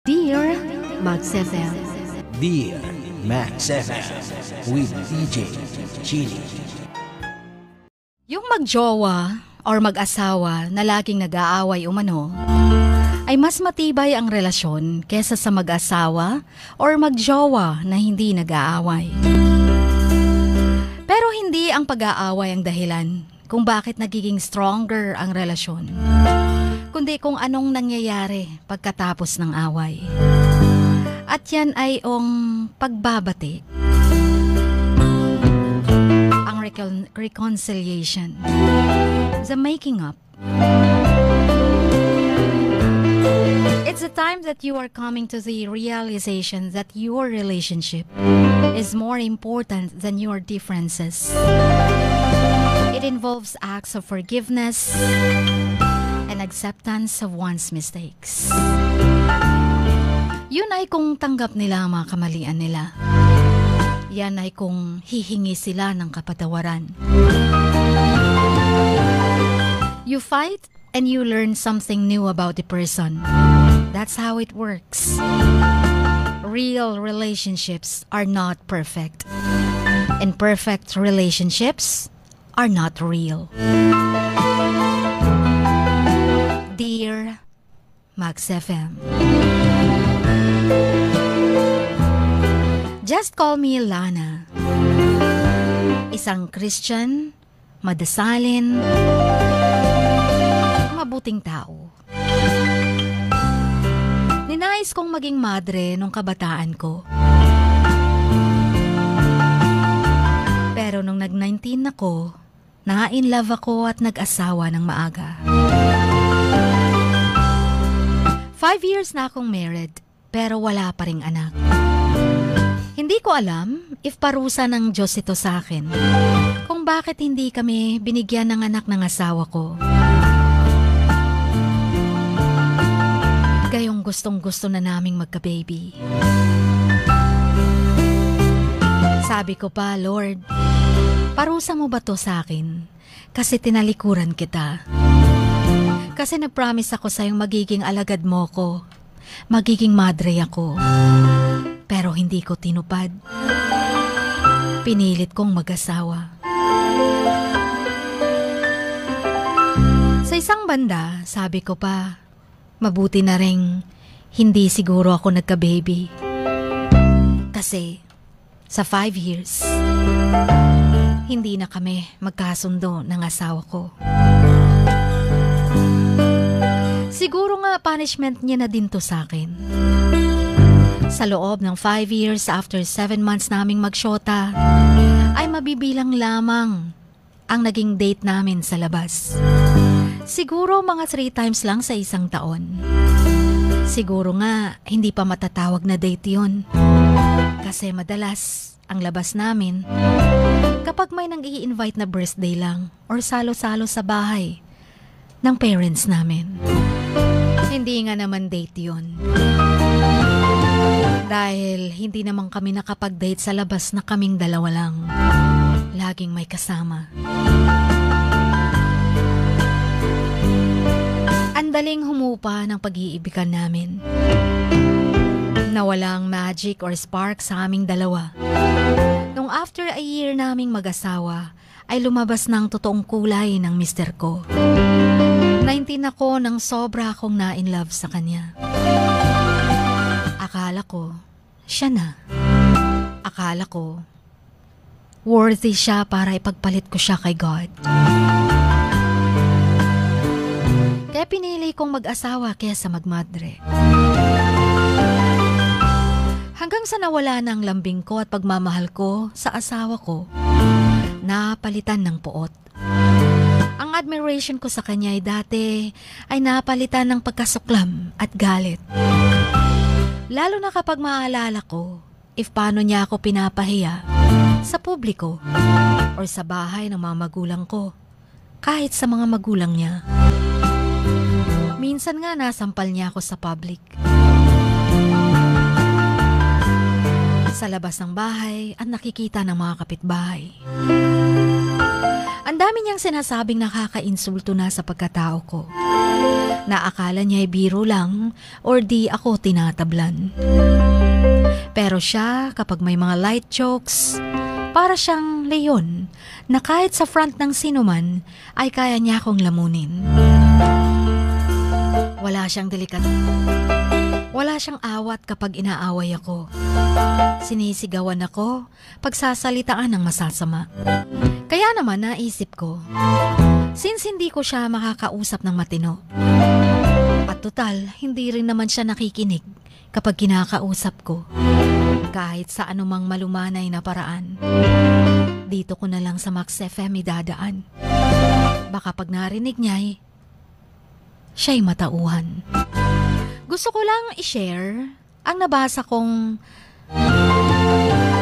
Dear Max FM. Dear Max FM with DJ Chili. Yung magjowa or mag-asawa na laging nag-aaway umano, ay mas matibay ang relasyon kesa sa mag-asawa or magjowa na hindi nag-aaway. Pero hindi ang pag-aaway ang dahilan kung bakit nagiging stronger ang relasyon, kundi kung anong nangyayari pagkatapos ng away. At yan ay ang pagbabati, ang reconciliation, the making up. It's a time that you are coming to the realization that your relationship is more important than your differences. It involves acts of forgiveness and acceptance of one's mistakes. Yun ay kung tanggap nila ang mga kamalian nila. Yan ay kung hihingi sila ng kapatawaran. You fight and you learn something new about the person. That's how it works. Real relationships are not perfect. And perfect relationships are not real. Dear Max FM. Just call me Lana. Isang Christian, madasalin, mabuting tao. Ninais kong maging madre nung kabataan ko. Pero nung nag-19 ako, na-in-love ako at nag-asawa ng maaga. 5 years na akong married, pero wala pa ring anak. Hindi ko alam if parusa ng Diyos ito sa akin, kung bakit hindi kami binigyan ng anak ng asawa ko. Gayong gustong-gusto na naming magka-baby. Sabi ko pa, Lord, parusa mo ba to sa akin? Kasi tinalikuran kita. Kasi nag-promise ako sa'yong magiging alagad mo ko. Magiging madre ako. Pero hindi ko tinupad. Pinilit kong mag-asawa. Sa isang banda, sabi ko pa, mabuti na ring hindi siguro ako nagka-baby. Kasi sa 5 years, hindi na kami magkasundo ng asawa ko. Siguro nga punishment niya na din to sa akin. Sa loob ng 5 years after 7 months naming magsyota, ay mabibilang lamang ang naging date namin sa labas. Siguro mga 3 times lang sa isang taon. Siguro nga hindi pa matatawag na date yun. Kasi madalas ang labas namin kapag may nang i-invite na birthday lang or salo-salo sa bahay ng parents namin. Hindi nga naman date yun. Dahil hindi naman kami nakapag-date sa labas na kaming dalawa lang. Laging may kasama. Andaling humupa ng pag-iibigan namin. Na walang magic or spark sa aming dalawa. Nung after a year naming mag-asawa, ay lumabas ng totoong kulay ng mister ko. 19 ako nang sobra akong na-in-love sa kanya. Akala ko, siya na. Akala ko, worthy siya para ipagpalit ko siya kay God. Kaya pinili kong mag-asawa kaysa magmadre. Hanggang sa nawala ng lambing ko at pagmamahal ko sa asawa ko, napalitan ng puot. Ang admiration ko sa kanya ay dati ay napalitan ng pagkasuklam at galit. Lalo na kapag maalala ko if paano niya ako pinapahiya sa publiko or sa bahay ng mga magulang ko, kahit sa mga magulang niya. Minsan nga nasampal niya ako sa public. Sa labas ng bahay at nakikita ng mga kapitbahay. Ang dami niyang sinasabing nakaka-insulto na sa pagkatao ko. na akala niya ay biro lang or di ako tinatablan. Pero siya, kapag may mga light jokes, para siyang leon na kahit sa front ng sinuman ay kaya niya akong lamunin. Wala siyang delikado. Wala siyang awat kapag inaaway ako. Sinisigawan ako pagsasalitaan ng masasama. Kaya naman naisip ko, since hindi ko siya makakausap ng matino, at total, hindi rin naman siya nakikinig kapag kinakausap ko, kahit sa anumang malumanay na paraan, dito ko na lang sa Max FM idadaan. Baka pag narinig niya, siya'y matauhan. Gusto ko lang i-share ang nabasa kong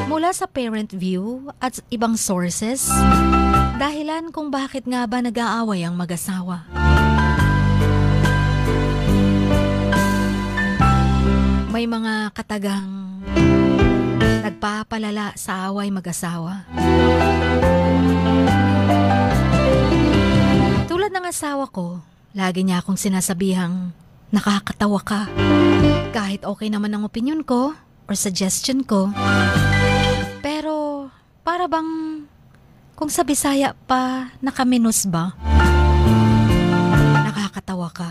mula sa parent view at ibang sources, dahilan kung bakit nga ba nag-aaway ang mag-asawa. May mga katagang nagpapalala sa away mag-asawa. Tulad ng asawa ko, lagi niya akong sinasabihang, nakakatawa ka. Kahit okay naman ang opinion ko or suggestion ko. Pero para bang kung sa Bisaya pa nakaminos ba? Nakakatawa ka.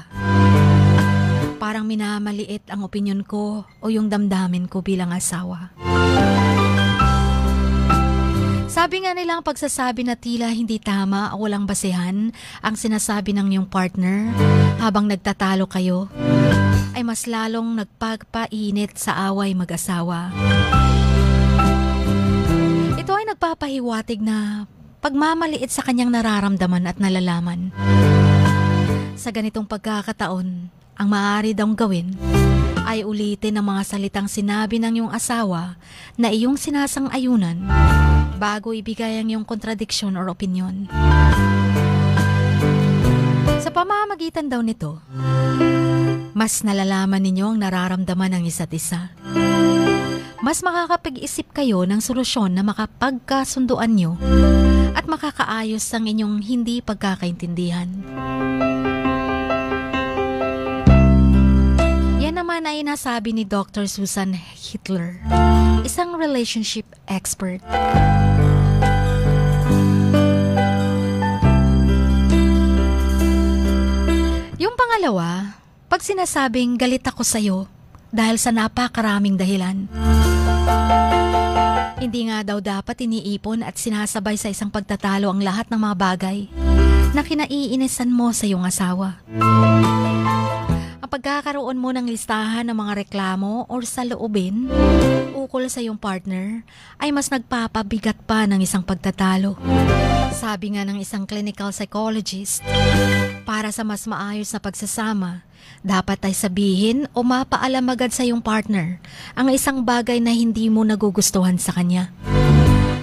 Parang minamaliit ang opinion ko o yung damdamin ko bilang asawa. Sabi nga nilang pagsasabi na tila hindi tama o walang basehan ang sinasabi ng iyong partner habang nagtatalo kayo, ay mas lalong nagpagpainit sa away mag-asawa. Ito ay nagpapahiwatig na pagmamaliit sa kanyang nararamdaman at nalalaman. Sa ganitong pagkakataon, ang maaari daw gawin ay ulitin ang mga salitang sinabi ng iyong asawa na iyong sinasang-ayunan bago ibigay ang iyong kontradiksyon or opinyon. Sa pamamagitan daw nito, mas nalalaman ninyo ang nararamdaman ng isa't isa. Mas makakapag-isip kayo ng solusyon na makapagkasunduan nyo at makakaayos ang inyong hindi pagkakaintindihan. Yan naman ay nasabi ni Dr. Susan Hitler, isang relationship expert. Yung pangalawa, pag sinasabing galit ako sa'yo dahil sa napakaraming dahilan. Hindi nga daw dapat iniipon at sinasabay sa isang pagtatalo ang lahat ng mga bagay na kinaiinisan mo sa iyong asawa. Ang pagkakaroon mo ng listahan ng mga reklamo o saloobin ukol sa iyong partner ay mas nagpapabigat pa ng isang pagtatalo. Sabi nga ng isang clinical psychologist, para sa mas maayos na pagsasama, dapat ay sabihin o mapaalam agad sa iyong partner ang isang bagay na hindi mo nagugustuhan sa kanya.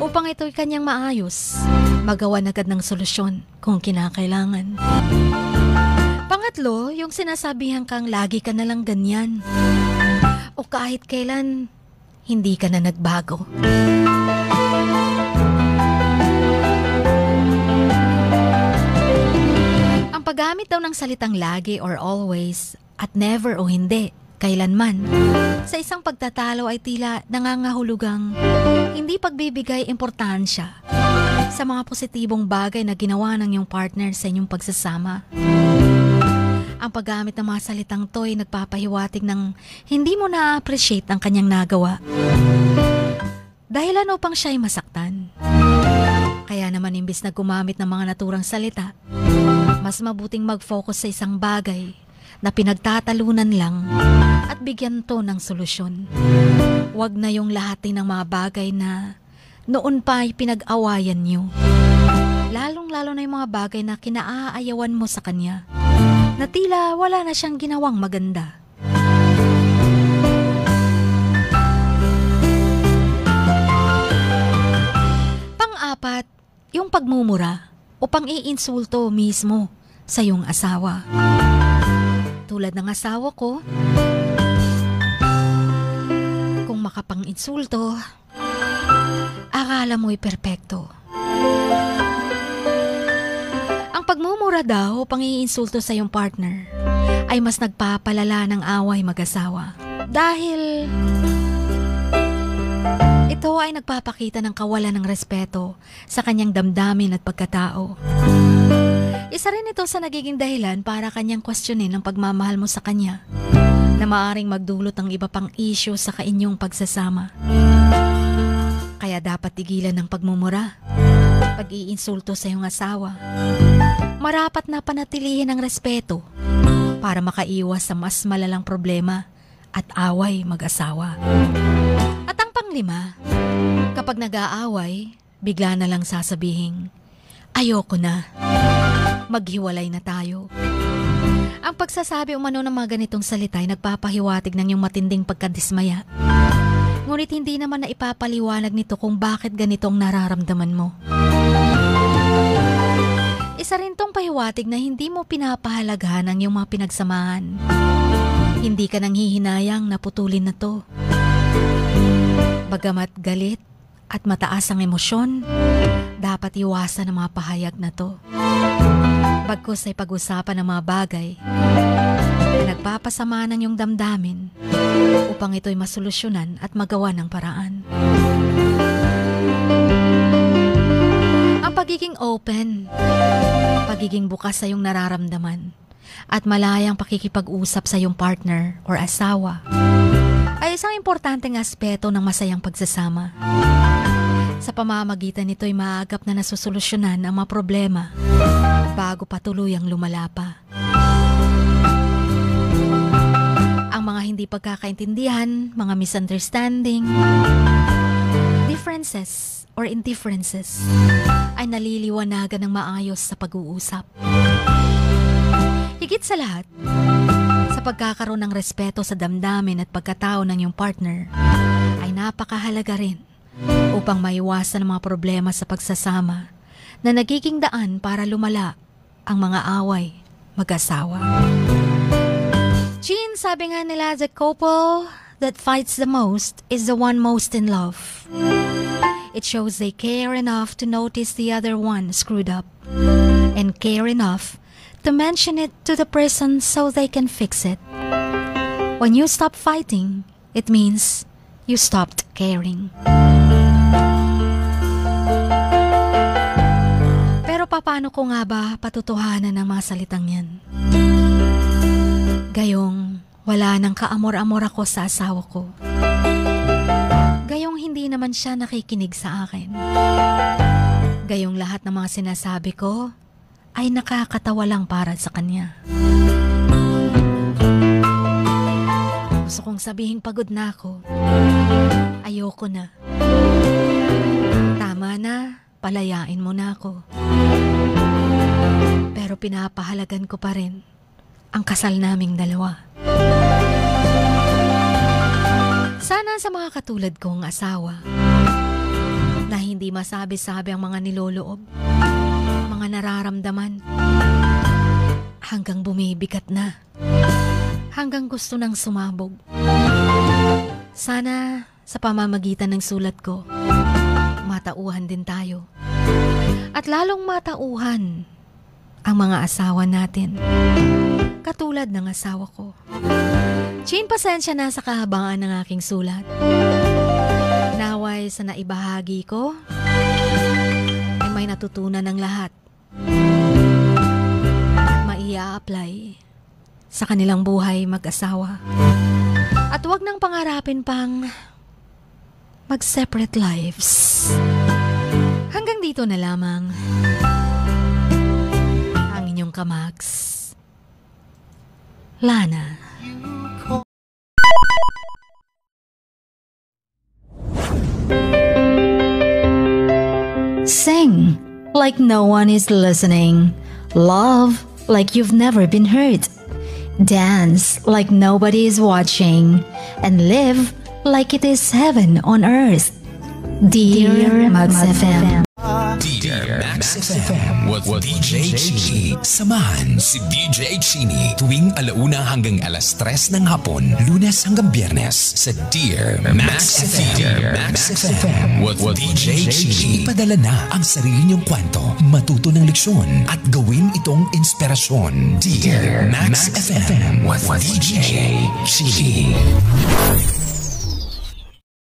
Upang ito'y kanyang maayos, magawan agad ng solusyon kung kinakailangan. Pangatlo, yung sinasabihan kang lagi ka na lang ganyan. O kahit kailan, hindi ka na nagbago. Ang paggamit daw ng salitang lagi or always at never o hindi, kailanman, sa isang pagtatalo ay tila nangangahulugang hindi pagbibigay importansya sa mga positibong bagay na ginawa ng iyong partner sa inyong pagsasama. Ang paggamit ng mga salitang to ay nagpapahiwatig ng hindi mo na-appreciate ang kanyang nagawa. Dahilan upang siya ay masaktan. Kaya naman imbis na gumamit ng mga naturang salita, mas mabuting mag-focus sa isang bagay na pinagtatalunan lang at bigyan to ng solusyon. Huwag na yung lahatin ng mga bagay na noon pa ay pinag-awayan nyo. Lalong-lalo na yung mga bagay na kinaaayawan mo sa kanya, na tila wala na siyang ginawang maganda. Pang-apat, yung pagmumura o pang-iinsulto mismo sa iyong asawa. Tulad ng asawa ko, kung makapang-insulto, akala mo'y perpekto. Ang pagmumura daw o pang-iinsulto sa iyong partner ay mas nagpapalala ng away mag-asawa. Dahil ito ay nagpapakita ng kawalan ng respeto sa kanyang damdamin at pagkatao. Isa rin ito sa nagiging dahilan para kanyang questionin ang pagmamahal mo sa kanya na maaaring magdulot ng iba pang issue sa kainyong pagsasama. Kaya dapat tigilan ng pagmumura, pag-iinsulto sa iyong asawa. Marapat na panatilihin ang respeto para makaiwas sa mas malalang problema at away mag-asawa. At ang panglima, kapag nag-aaway, bigla na lang sasabihin, ayoko na, maghiwalay na tayo. Ang pagsasabi umano ng mga ganitong salita ay nagpapahiwatig ng iyong matinding pagkadismaya. Ngunit hindi naman na ipapaliwanag nito kung bakit ganitong nararamdaman mo. Isa rin tong pahiwatig na hindi mo pinapahalagahan ang iyong mga pinagsamahan. Hindi ka nang hihinayang na putulin na to. Bagamat galit at mataas ang emosyon, dapat iwasan ang mga pahayag na to. Bagkus ay pag-usapan ng mga bagay na nagpapasama ng iyong damdamin upang ito'y masolusyonan at magawa ng paraan. Ang pagiging open, pagiging bukas sa iyong nararamdaman, at malayang pakikipag-usap sa iyong partner or asawa ay isang importanteng aspeto ng masayang pagsasama. Sa pamamagitan nito'y maagap na nasusolusyonan ang mga problema bago pa tuluyang lumala pa. Ang mga hindi pagkakaintindihan, mga misunderstanding, differences or indifferences ay naliliwanagan ng maayos sa pag-uusap. Higit sa lahat, sa pagkakaroon ng respeto sa damdamin at pagkatao ng iyong partner ay napakahalaga rin upang maiwasan ang mga problema sa pagsasama na nagiging daan para lumala ang mga away mag-asawa. Jean, sabi nga nila, the couple that fights the most is the one most in love. It shows they care enough to notice the other one screwed up and care enough to mention it to the person so they can fix it. When you stop fighting, it means you stopped caring. Pero paano ko nga ba patutuhanan ng mga salitang yan? Gayong wala nang kaamor-amor ako sa asawa ko. Gayong hindi naman siya nakikinig sa akin. Gayong lahat ng mga sinasabi ko ay nakakatawa lang para sa kanya. Gusto kong sabihin pagod na ako. Ayoko na. Tama na, palayain mo na ako. Pero pinapahalagan ko pa rin ang kasal naming dalawa. Sana sa mga katulad kong asawa na hindi masabi-sabi ang mga niloloob, mga nararamdaman, hanggang bumibigat na, hanggang gusto nang sumabog. Sana sa pamamagitan ng sulat ko, matauhan din tayo. At lalong matauhan ang mga asawa natin, katulad ng asawa ko. Jean, pasensya na sa kahabaan ng aking sulat. Naway sa naibahagi ko ay may natutunan ng lahat. Maia-apply sa kanilang buhay mag-asawa. At huwag nang pangarapin pang mag-separate lives. Hanggang dito na lamang ang inyong kamags, Lana. Sing like no one is listening. Love like you've never been hurt. Dance like nobody is watching. And live like it is heaven on earth. Dear Mags FM. Dear Max FM with DJ Chini. Samahan si DJ Chini tuwing 1:00 hanggang 3:00 ng hapon, Lunes hanggang Biyernes sa Dear Max FM. Dear Max FM with DJ Chini. Ipadala na ang sarili niyong kwento, matuto ng leksyon at gawin itong inspirasyon. Dear Max FM with DJ Chini.